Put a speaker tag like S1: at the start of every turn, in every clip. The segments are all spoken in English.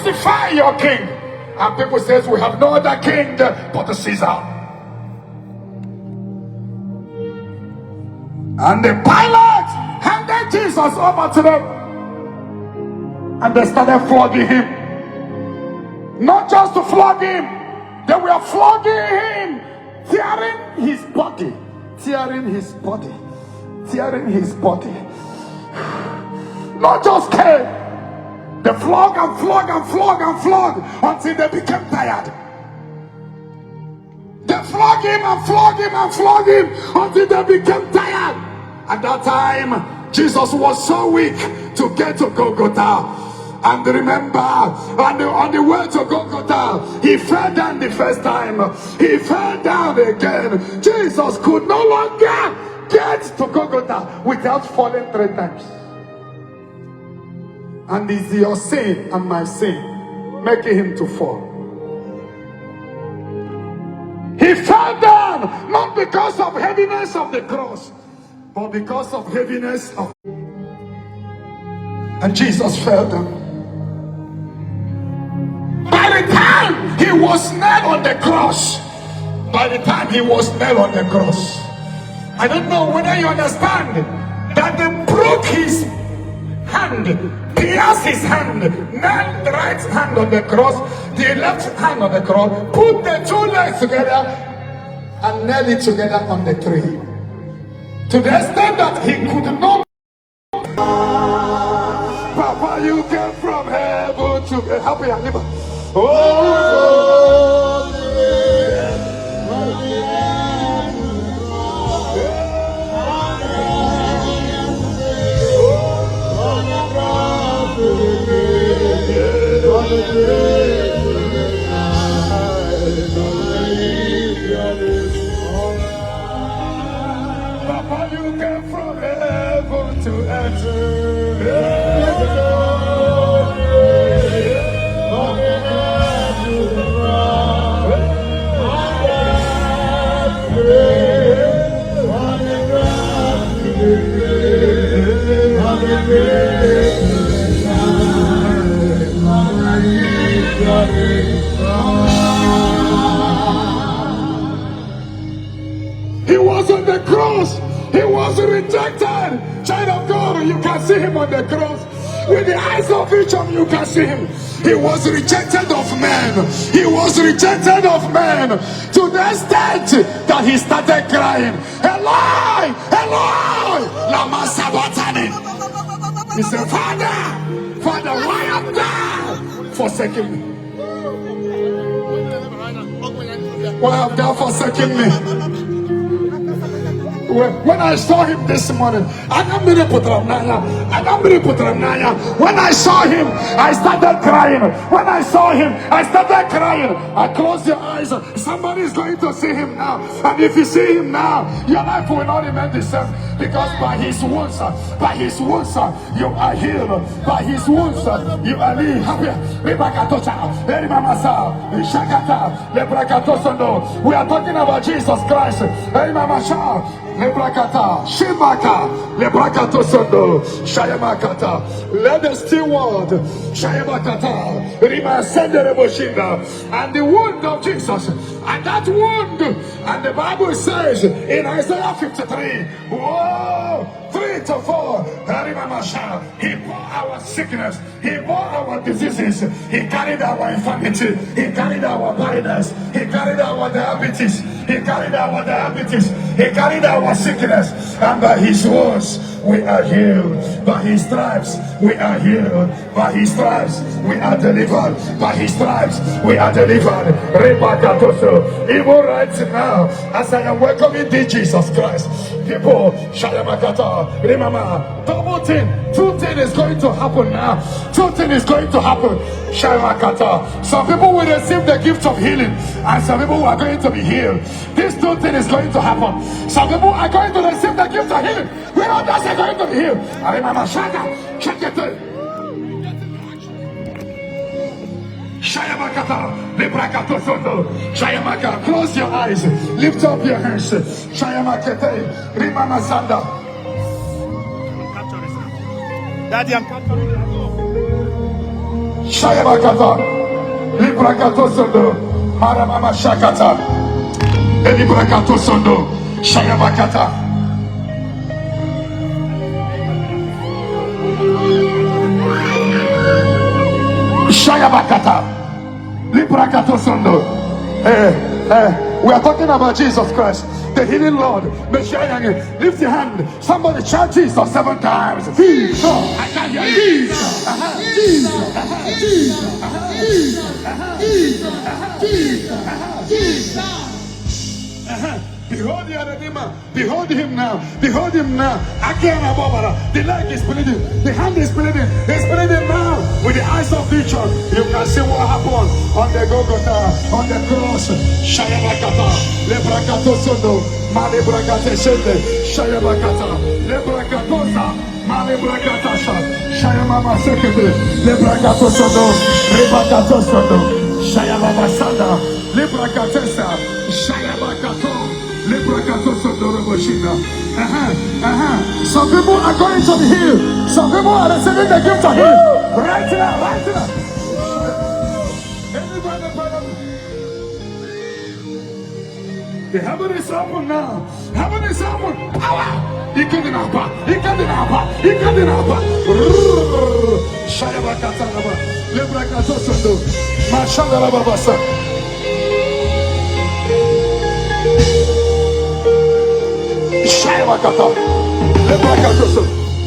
S1: crucify your king. And people says, we have no other king but the Caesar. And the Pilate handed Jesus over to them. And they started flogging him. Not just to flog him, they were flogging him, tearing his body, tearing his body, tearing his body. Not just came. They flog and flog and flog and flog until they became tired. They flog him and flog him and flog him until they became tired. At that time, Jesus was so weak to get to Golgotha. And remember, on the way to Golgotha, he fell down the first time. He fell down again. Jesus could no longer get to Golgotha without falling 3 times. And it's your sin and my sin making him to fall. He fell down not because of heaviness of the cross, but because of heaviness of... And Jesus fell down. By the time he was nailed on the cross, I don't know whether you understand that they broke his hand, pierced his hand, nailed the right hand on the cross, the left hand on the cross, put the 2 legs together and nailed it together on the tree. To the extent that he could not. Papa, you came from heaven to help your neighbor. Papa, you came from heaven to enter. He was on the cross. He was rejected. Child of God, you can see him on the cross. With the eyes of each of you can see him. He was rejected of men. He was rejected of men to the extent that he started crying, Eloi, Eloi, lama sabachthani. He said, Father, Father, why have thou forsaken me? Why have thou forsaken me? When I saw him this morning, when I saw him, I started crying. When I saw him, I started crying. I closed your eyes. Somebody is going to see him now. And if you see him now, your life will not remain the same. Because by his wounds, you are healed. By his wounds, you are living happy. We are talking about Jesus Christ. Lebrakata, Shemaka, Lebrakato Sondo, Shayamakata, let the still word, Shayamakata, Rima Sendereboshinda, and the wound of Jesus, and that wound, and the Bible says in Isaiah 53, whoa, 3-4, he bore our sickness, he bore our diseases, he carried our infirmity, he carried our barrenness, he carried our diabetes, he carried our diabetes, he carried our sickness, and by his wounds we are healed. By his stripes we are healed. By his stripes we are delivered. By his stripes we are delivered. Even right now, as I am welcoming thee, Jesus Christ, people, Shalamakata, remember, double thing, 2 things is going to happen now. 2 things is going to happen. Shalamakata. Some people will receive the gift of healing, and some people are going to be healed. This 2 things is going to happen. Some people are going to receive the gift of healing. We know that's going to be healed. I remember, Shaka, check it. Shayamakata, Lebrakato Sondo, Shayamaka, close your eyes, lift up your hands. Shayamakate, Rimama Sanda. Daddy, I'm Shayamakata, Librakato Sondo, Maramama Shakata, Librakato Sondo, Shayamakata. Shayabakata, Librakato Sondo. We are talking about Jesus Christ, the healing Lord. Lift your hand. Somebody shout Jesus 7 times. Jesus. I can't hear you. Jesus. Jesus. Behold the Redeemer. Behold him now. Behold him now. Again, the leg is bleeding. The hand is bleeding. It's bleeding now. With the eyes of vision, you can see what happened on the Golgotha, on the cross. Shayabakata, Lebrakato Sondo, Mali Brakate Sende, Shayabakata, Lebrakatosa, Mali Brakatasha, Shayamama Secretary, Lebrakato Sondo, Rebakato Sondo, Shayamama Sada, Lebrakatesa, Shayabakato. Some people are going to be healed. Some people are receiving the gift of healing. Right now, right now. The heaven is open now. Heaven is open. Power. Ikadinapa. Ikadinapa. Ikadinapa. Shayabakatanaba. Lebrakatosondo. Mashandarababasa. Shayabakata, Lebrakatos,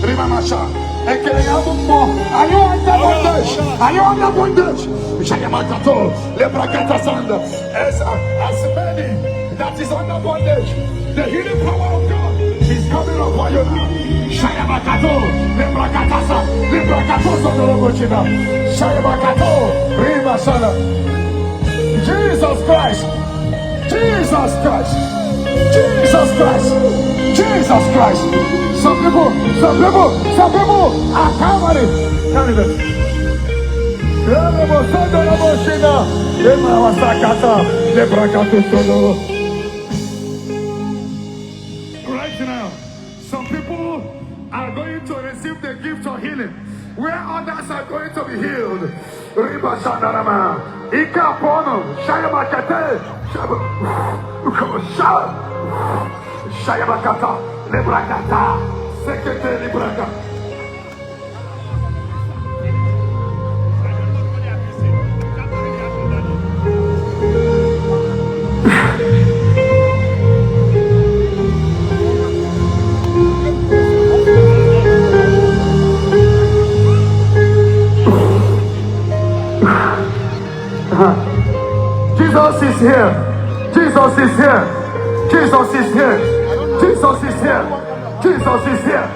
S1: Rimamasha, Ekereyabumo. Are you under bondage? Are you under bondage? Shayamakato, Lebrakatasanda, as many that is under bondage, the healing power of God is coming upon you now. Shayamakato, Lebrakatasa, Lebrakatos of the Robochina, Shayamakato, Rimasala, Jesus Christ, Jesus Christ. Jesus Christ, Jesus Christ. Some people are covering. Right now, some people are going to receive the gift of healing, where others are going to be healed. Riba Sandarama, Ika Pono, Shayamakate, Shayabakata, Lebrakata, Secretary Libraka. Jesus is here. Jesus is here. Jesus is here. Jesus is here. Jesus is here.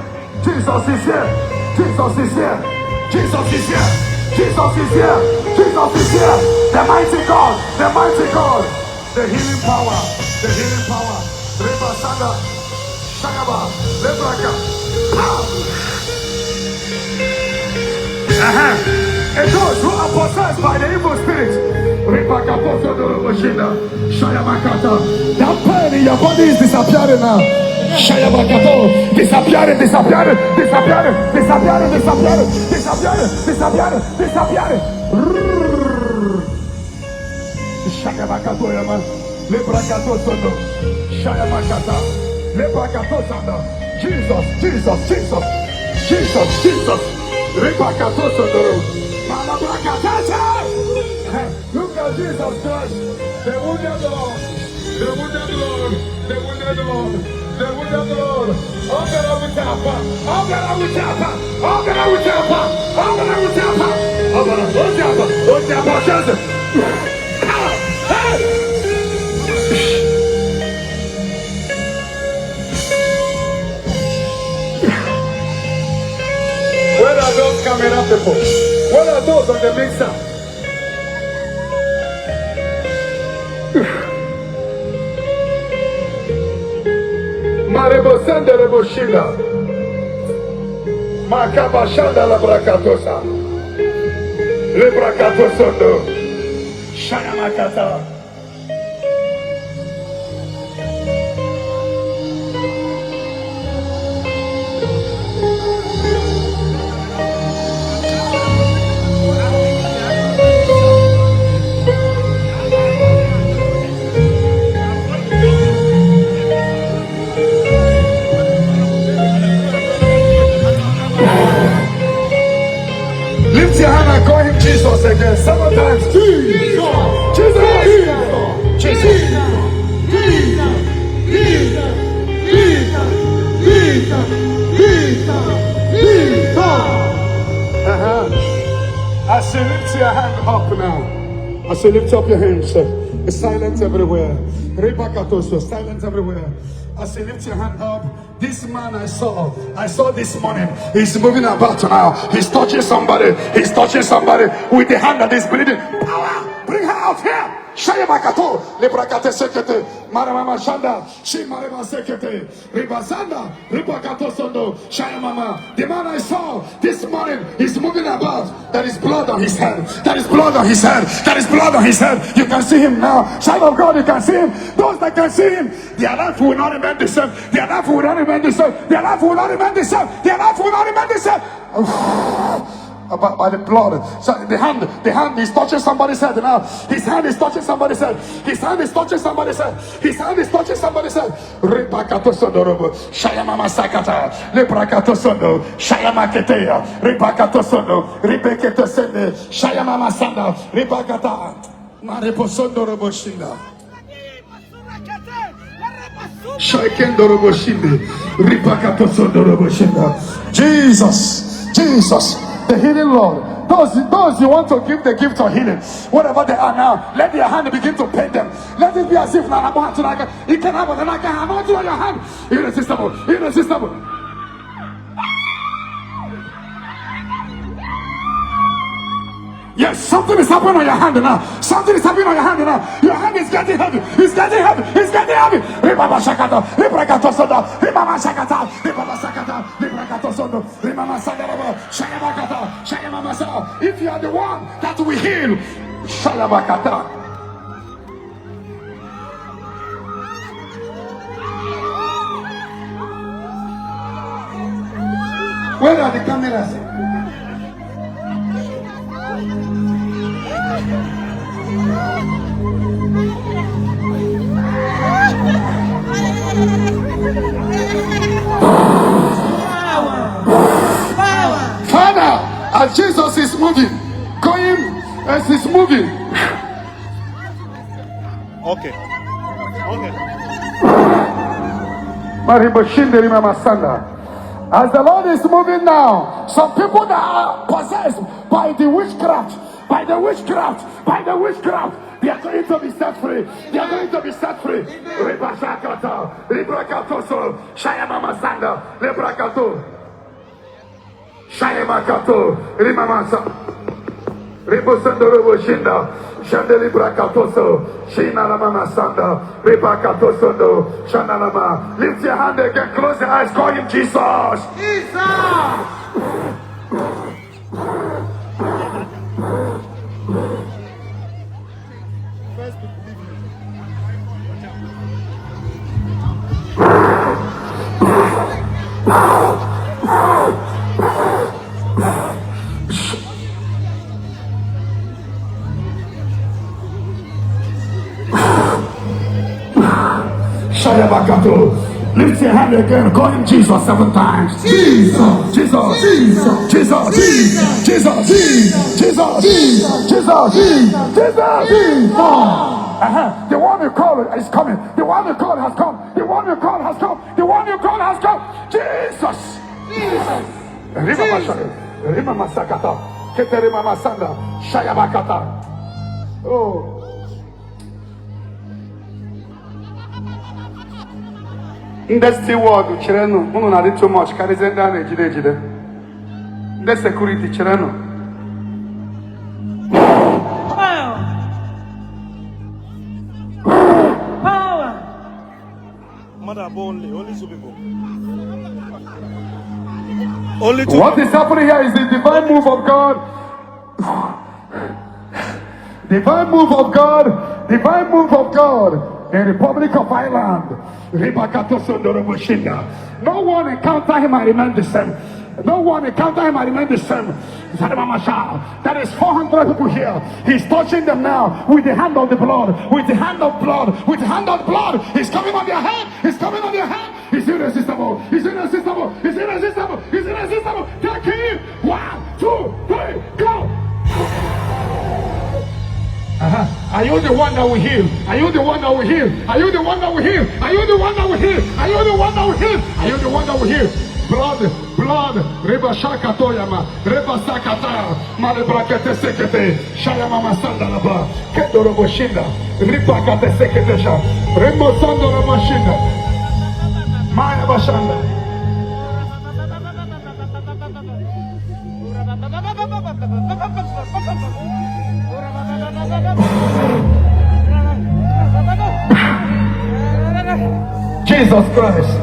S1: Jesus is here. Jesus is here. Jesus is here. Jesus is here. Jesus is here. The mighty God. The mighty God. The healing power. The healing power. Reba Sanda. Shagaba. Lebraka. And those who are possessed by the evil spirit, that pain in your body is disappearing now. Shayabakato, disappearing, disappearing, disappearing, disappearing, disappearing, disappearing, disappearing, disappearing. Shayabakato yaman, lebrakato sono, Shayabakata, lebrakato sono. Jesus, Jesus, Jesus, Jesus, Jesus, lebrakato sono. Look at Jesus Christ, the wounded Lord, the wounded Lord, the wounded Lord, the wounded Lord. All that I would tapa, all that I would tapa, all that I would tapa, all that I would tapa, all that I would tapa, all that I would tapa. Where are those coming up the boat? What are those on the mixer? Marebosanda Reboshina Makabashanda la Brakatosa Lebrakatosondo Shayamakata. your hand and call him Jesus again. 7 times. Jesus. Jesus. Jesus. I say lift your hand up now. I say lift up your hands. It's silence everywhere. Silence everywhere. I say lift your hand up. This man I saw this morning. He's moving about now. He's touching somebody. He's touching somebody with the hand that is bleeding. Power! Bring her out here. Shayabakato, Lebrakate Sekete, Maramama Shanda, She Marama Sekete, Ribazanda, Ribakato Sondo, Shayamama. The man I saw this morning is moving about. There is blood on his head. There is blood on his head. There is blood on his head. You can see him now. Child of God, you can see him. Those that can see him, their life will not remain the same. Their life will not remain the same. Their life will not remain the same. Their life will not remain the same. By the blood, so the hand is touching somebody's head now. His hand is touching somebody's head. His hand is touching somebody's head. His hand is touching somebody's head. Ripakato sondo, Shayamama Sakata, Leprakato sondo, Shayamaketea, Ripakato sondo, Ripeketo sende, Shayamama Sanda, Ripakata, Mareposondo Roboshinda. Shaikendo Roboshinde, Ripakato sondo Roboshinda. Jesus, Jesus. The healing Lord. Those you want to give the gift of healing, whatever they are now, let your hand begin to paint them. Let it be as if now you can have it and I can have it on your hand. Irresistible, irresistible. Yes, something is happening on your hand now. Something is happening on your hand now. Your hand is getting heavy. It's getting heavy. It's getting heavy. Ribaba Shakata, Ribrakato Soda, Ribaba Shakata, Ribaba Shakata, Ribrakato Soda, Ribaba Sadaraba, Shayabakata, Shayamamasa. If you are the one that will heal, Shayabakata. Where are the cameras? Father, as Jesus is moving, going as he's moving.
S2: Okay.
S1: As the Lord is moving now, some people that are possessed by the witchcraft, they are going to be set free. They are going to be set free. Ribashakata, Ribrakatoso, Shayamama Sanda, Lebrakato, Shayamakato, Rimamasa, Ribosando Roboshinda, Shandeli Brakatoso, Shinalama Sanda, Ribakatosondo, Shanalama. Lift your hand again, close your eyes, call him Jesus. Jesus! Lift your hand again, call him Jesus 7 times. Jesus, Jesus, Jesus, Jesus, Jesus, Jesus, Jesus, Jesus, Jesus, Jesus. The one you call is coming. The one you call has come. The one you call has come. The one you call has come. Jesus. Jesus. Rima Masakata. Keterima Masanda. Shayabakata. Oh. In the still world, Chireno, Munadi too much, Karizenda, Jide. The security, Chireno.
S2: Power. Mother, only two people. Only two.
S1: What is happening here is the divine move of God. Divine move of God. Divine move of God. In the Republic of Ireland, no one encounter him and remain the same. No one encounter him and remain the same. There is 400 people here. He's touching them now with the hand of the blood. With the hand of blood. With the hand of blood. He's coming on their head. He's coming on their head. He's irresistible. He's irresistible. He's irresistible. He's irresistible. Take him. 1, 2, 3, go. Are you the one that will heal? Are you the one that will heal? Are you the one that will heal? Are you the one that will heal? Are you the one that will heal? Are you the one that will heal? Blood, Reba Shakatoyama, Reba Sakata, Malebrakete Sekete, Shayama Masandalaba, Kedorobo Shinda, Ripakate Seketesha, Remo Sandorobo Shinda, Maya Bashanda. Jesus Christ.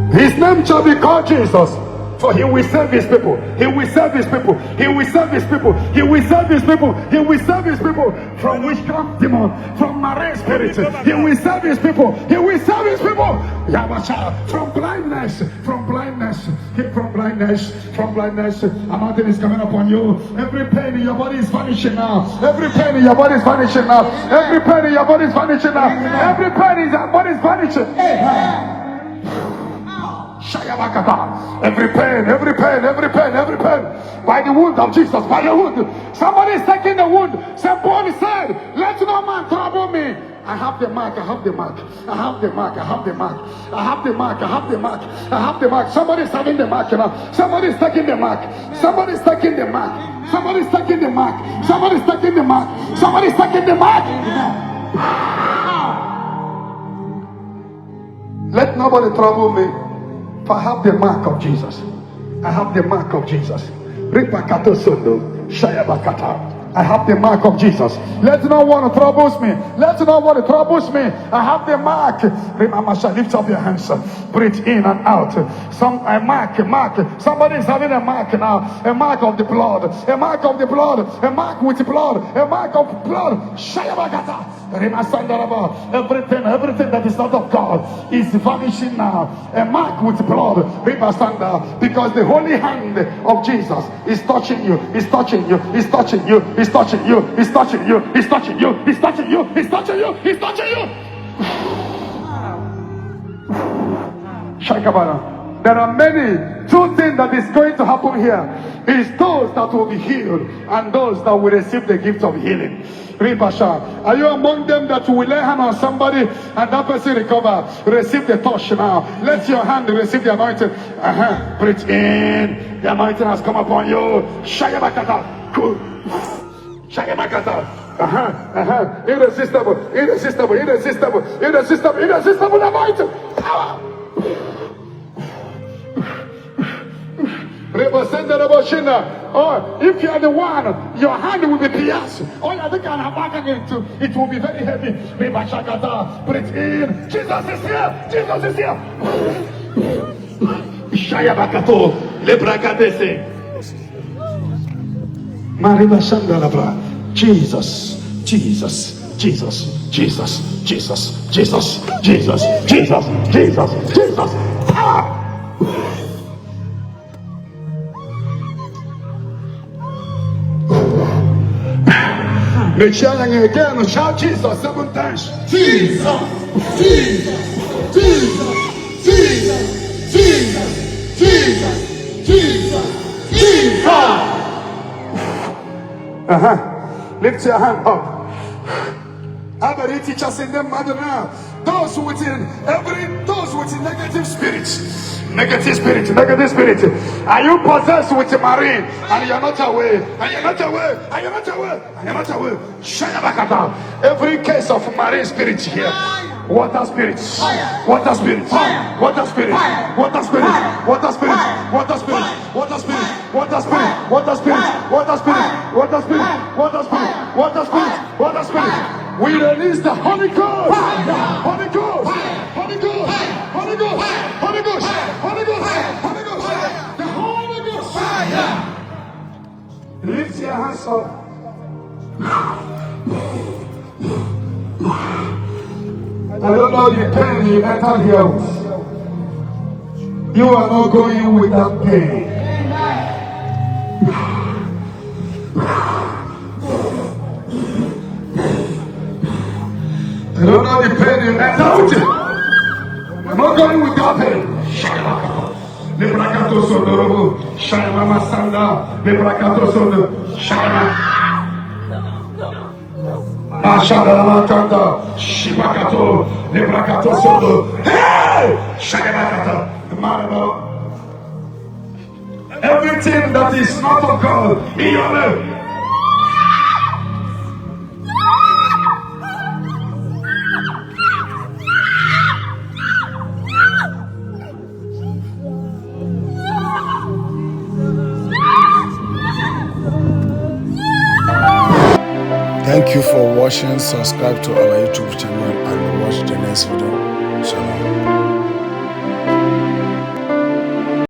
S1: His name shall be called Jesus, for he will save his people. He will save his people. He will save his people. He will save his people. He will save his people from witchcraft demon, from marine spirit. He will save his people. He will save his people. Yamasha, from blindness, from blindness, from blindness, from blindness. Anointing is coming upon you. Every pain in your body is vanishing now. Every pain in your body is vanishing now. Every pain in your body is vanishing now. Every pain in your body is vanishing. Every pain, every pain, every pain, every pain, by the wound of Jesus, by the wound. Somebody is taking the wound. St. Paul said, let no man trouble me. I have the mark, I have the mark, I have the mark, I have the mark, I have the mark, I have the mark, I have the mark. Somebody is having the mark now. Somebody is taking the mark. Somebody is taking the mark. Somebody is taking the mark. Somebody is taking the mark. Somebody is taking the mark. Let nobody trouble me. I have the mark of Jesus. I have the mark of Jesus. I have the mark of Jesus. Let no one troubles me. Let no one troubles me. I have the mark. Lift up your hands. Breathe in and out. A mark. Somebody is having a mark now. A mark of the blood. A mark of the blood. A mark with blood. A mark of blood. Everything that is not of God is vanishing now. A mark with blood. Because the holy hand of Jesus is touching you. Is touching you. Is touching you. He's touching you. He's touching you. He's touching you. He's touching you. He's touching you. He's touching you. Shakabana. There are many. Two things that is going to happen here is those that will be healed and those that will receive the gift of healing. Are you among them that will lay hand on somebody and that person recover? Receive the touch now. Let your hand receive the anointing. Breathe in. The anointing has come upon you. Shayabakata. Shayabakata. Irresistible anointing. Power. Or if you are the one, your hand will be pierced. Or I think it will be very heavy. Breathe in. Jesus is here. Jesus is here. Shayabakato. Lebrakadese. Mariba Shandalabra. Jesus. Jesus. Jesus. Jesus. Jesus. Jesus. Jesus. Jesus. Jesus. Jesus. Power. Again, shout Jesus 7 times. Jesus, Jesus, Jesus, Jesus, Jesus, Jesus, Jesus, Jesus. Lift your hand up. How many teachers in them matter now? Those with negative spirits. Negative spirit. Are you possessed with a marine and you're not aware? Shayabakata. Every case of marine spirit here. Water spirits. Water spirits. Water spirit. Water spirit. Water spirit. Water spirit. Water spirit. Water spirit. Water spirit. Water spirit. Water spirit. Water spirit. Water spirit. Water spirit. We release the Holy Ghost. Holy Ghost. Holy Ghost. Holy Ghost. Holy Ghost. Holy Ghost. Holy Ghost. The Holy Ghost. Lift your hands up. I don't know the pain you enter here with. You are not going with that pain. I don't know the pain you enter with. I'm not going with that pain. Lebrakato Sondorobo, Shayama Sanda, Lebrakato Sondo, Shayama. Ashadamakanda, Shibakato, Lebrakato Sodo. Hey! Shagamakata. Marano. Everything that is not of God in your life.
S3: Thank you for watching. Subscribe to our YouTube channel and watch the next video. Shalom.